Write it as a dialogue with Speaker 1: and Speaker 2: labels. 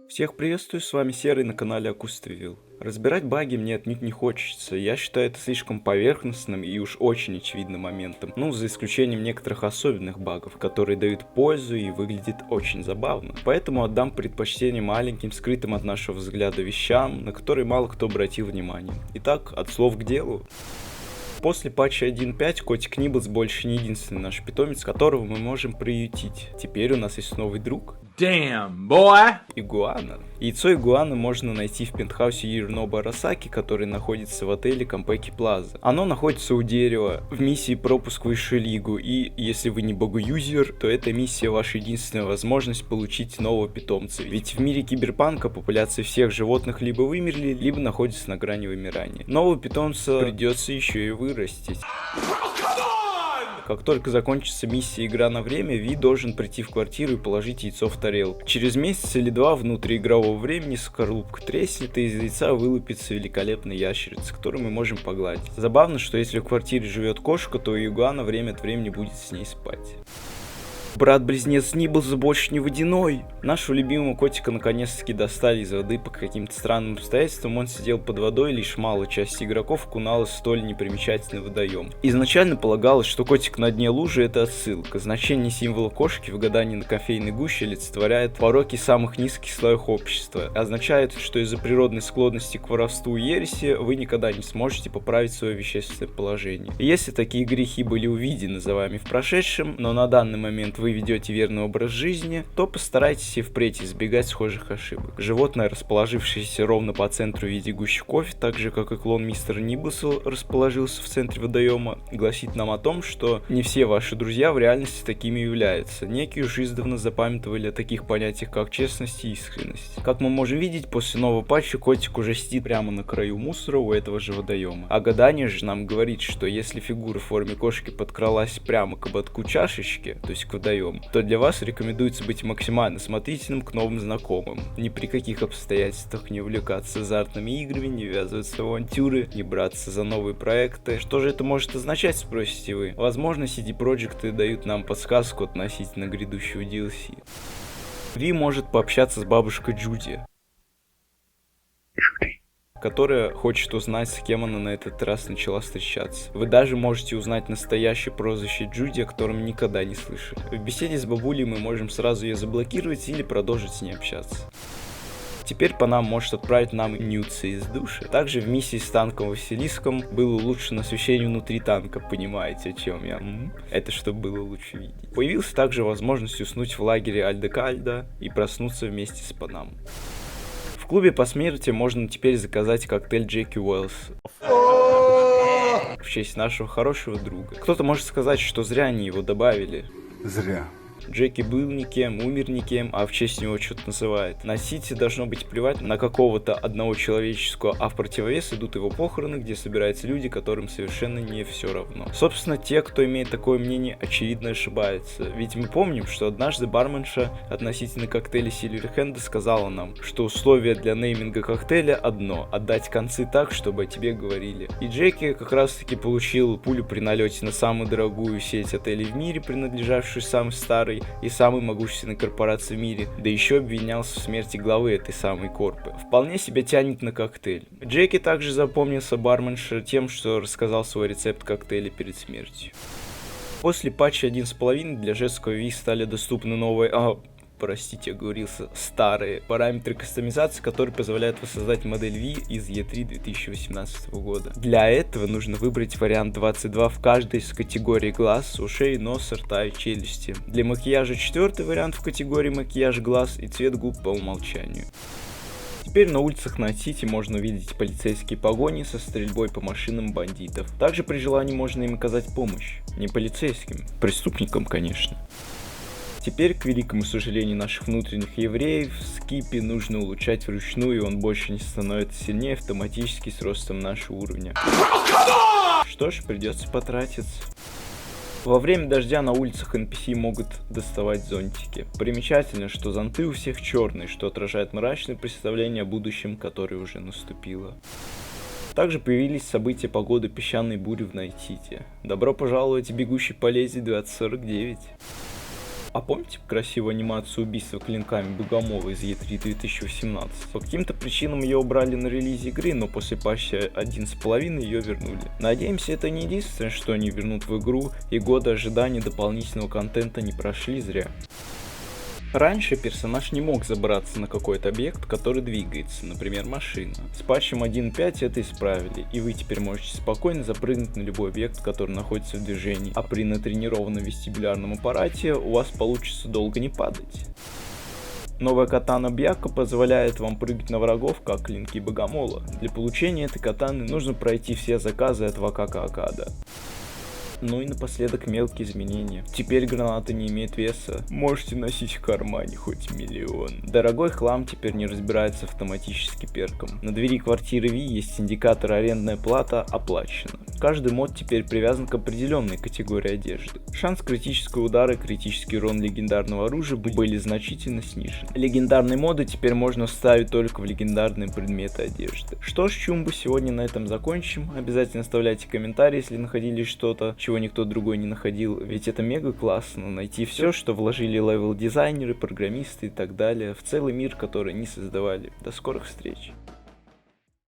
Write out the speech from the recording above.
Speaker 1: Всех приветствую, с вами Серый на канале Акустовил. Разбирать баги мне отнюдь не хочется, я считаю это слишком поверхностным и уж очень очевидным моментом, за исключением некоторых особенных багов, которые дают пользу и выглядят очень забавно. Поэтому отдам предпочтение маленьким, скрытым от нашего взгляда вещам, на которые мало кто обратил внимание. Итак, от слов к делу. После патча 1.5 котик Ниблс больше не единственный наш питомец, которого мы можем приютить. Теперь у нас есть новый друг.
Speaker 2: Damn, boy!
Speaker 1: Игуана. Яйцо игуаны можно найти в пентхаусе Юриноба Арасаки, который находится в отеле Кампеки Плаза. Оно находится у дерева в миссии пропуск в высшую лигу, и если вы не богоюзер, то эта миссия ваша единственная возможность получить нового питомца. Ведь в мире киберпанка популяции всех животных либо вымерли, либо находятся на грани вымирания. Нового питомца придется еще и вырастить. Как только закончится миссия «Игра на время», Ви должен прийти в квартиру и положить яйцо в тарелку. Через месяц или два внутриигрового времени скорлупка треснет, и из яйца вылупится великолепная ящерица, которую мы можем погладить. Забавно, что если в квартире живет кошка, то Игуана время от времени будет с ней спать. Брат-близнец Ниблса больше не водяной. Нашего любимого котика наконец-таки достали из воды по каким-то странным обстоятельствам. Он сидел под водой, лишь малая часть игроков окуналась в столь непримечательный водоем. Изначально полагалось, что котик на дне лужи — это отсылка. Значение символа кошки в гадании на кофейной гуще олицетворяет пороки самых низких слоев общества. Означает, что из-за природной склонности к воровству и ереси вы никогда не сможете поправить свое вещественное положение. И если такие грехи были увидены за вами в прошедшем, но на данный момент вы ведете верный образ жизни, то постарайтесь и впредь избегать схожих ошибок. Животное, расположившееся ровно по центру в виде гущи кофе, так же как и клон мистера Ниблса расположился в центре водоема, гласит нам о том, что не все ваши друзья в реальности такими являются. Некие уж издавна запамятовали о таких понятиях, как честность и искренность. Как мы можем видеть, после нового патча котик уже сидит прямо на краю мусора у этого же водоема. А гадание же нам говорит, что если фигура в форме кошки подкралась прямо к ободку чашечки, то есть к водоему, то для вас рекомендуется быть максимально смотрительным к новым знакомым. Ни при каких обстоятельствах не увлекаться азартными играми, не ввязываться в авантюры, не браться за новые проекты. Что же это может означать, спросите вы? Возможно, CD Projekt дают нам подсказку относительно грядущего DLC. Ви может пообщаться с бабушкой Джуди, которая хочет узнать, с кем она на этот раз начала встречаться. Вы даже можете узнать настоящее прозвище Джуди, о котором никогда не слышали. В беседе с бабулей мы можем сразу ее заблокировать или продолжить с ней общаться. Теперь по нам может отправить нам нюцы из души. Также в миссии с танком Василиском было улучшено освещение внутри танка, понимаете, о чем я? Это чтобы было лучше видеть. Появилась также возможность уснуть в лагере Альдекальда и проснуться вместе с Панам. В клубе по смерти можно теперь заказать коктейль Джеки Уэллс в честь нашего хорошего друга. Кто-то может сказать, что зря они его добавили.
Speaker 3: Зря.
Speaker 1: Джеки был никем, умер никем, а в честь него что-то называет. На Сити должно быть плевать на какого-то одного человеческого, а в противовес идут его похороны, где собираются люди, которым совершенно не все равно. Собственно, те, кто имеет такое мнение, очевидно ошибаются. Ведь мы помним, что однажды барменша относительно коктейля Сильверхенда сказала нам, что условие для нейминга коктейля одно — отдать концы так, чтобы о тебе говорили. И Джеки как раз таки получил пулю при налете на самую дорогую сеть отелей в мире, принадлежавшую самой старой и самой могущественной корпорации в мире, да еще обвинялся в смерти главы этой самой корпы. Вполне себя тянет на коктейль. Джеки также запомнился барменше тем, что рассказал свой рецепт коктейля перед смертью. После патча 1.5 для женского Ви стали доступны новые... оговорился, старые параметры кастомизации, которые позволяют воссоздать модель Ви из E3 2018 года. Для этого нужно выбрать вариант 22 в каждой из категорий глаз, ушей, носа, рта и челюсти. Для макияжа 4 вариант в категории макияж глаз и цвет губ по умолчанию. Теперь на улицах Найт-Сити можно увидеть полицейские погони со стрельбой по машинам бандитов. Также при желании можно им оказать помощь. Не полицейским, преступникам, конечно. Теперь, к великому сожалению наших внутренних евреев, скипи нужно улучшать вручную, и он больше не становится сильнее автоматически с ростом нашего уровня. Что ж, придется потратиться. Во время дождя на улицах NPC могут доставать зонтики. Примечательно, что зонты у всех черные, что отражает мрачное представление о будущем, которое уже наступило. Также появились события погоды песчаной бури в Найт-Сити. Добро пожаловать в бегущий по лезвию 2049. А помните красивую анимацию убийства клинками Богомола из E3 2018? По каким-то причинам ее убрали на релизе игры, но после патча 1.5 ее вернули. Надеемся, это не единственное, что они вернут в игру, и годы ожидания дополнительного контента не прошли зря. Раньше персонаж не мог забраться на какой-то объект, который двигается, например машина. С патчем 1.5 это исправили, и вы теперь можете спокойно запрыгнуть на любой объект, который находится в движении, а при натренированном вестибулярном аппарате у вас получится долго не падать. Новая катана Бьяка позволяет вам прыгать на врагов, как клинки Богомола. Для получения этой катаны нужно пройти все заказы от Вакака Акада. Ну и напоследок мелкие изменения. Теперь граната не имеет веса. Можете носить в кармане хоть миллион. Дорогой хлам теперь не разбирается автоматически перком. На двери квартиры Ви есть индикатор арендная плата оплачена. Каждый мод теперь привязан к определенной категории одежды. Шанс критического удара и критический урон легендарного оружия были значительно снижены. Легендарные моды теперь можно вставить только в легендарные предметы одежды. Что ж, чумбы, сегодня на этом закончим. Обязательно оставляйте комментарии, если находили что-то, чего никто другой не находил, ведь это мега классно, найти все, что вложили левел-дизайнеры, программисты и так далее, в целый мир, который они создавали. До скорых встреч!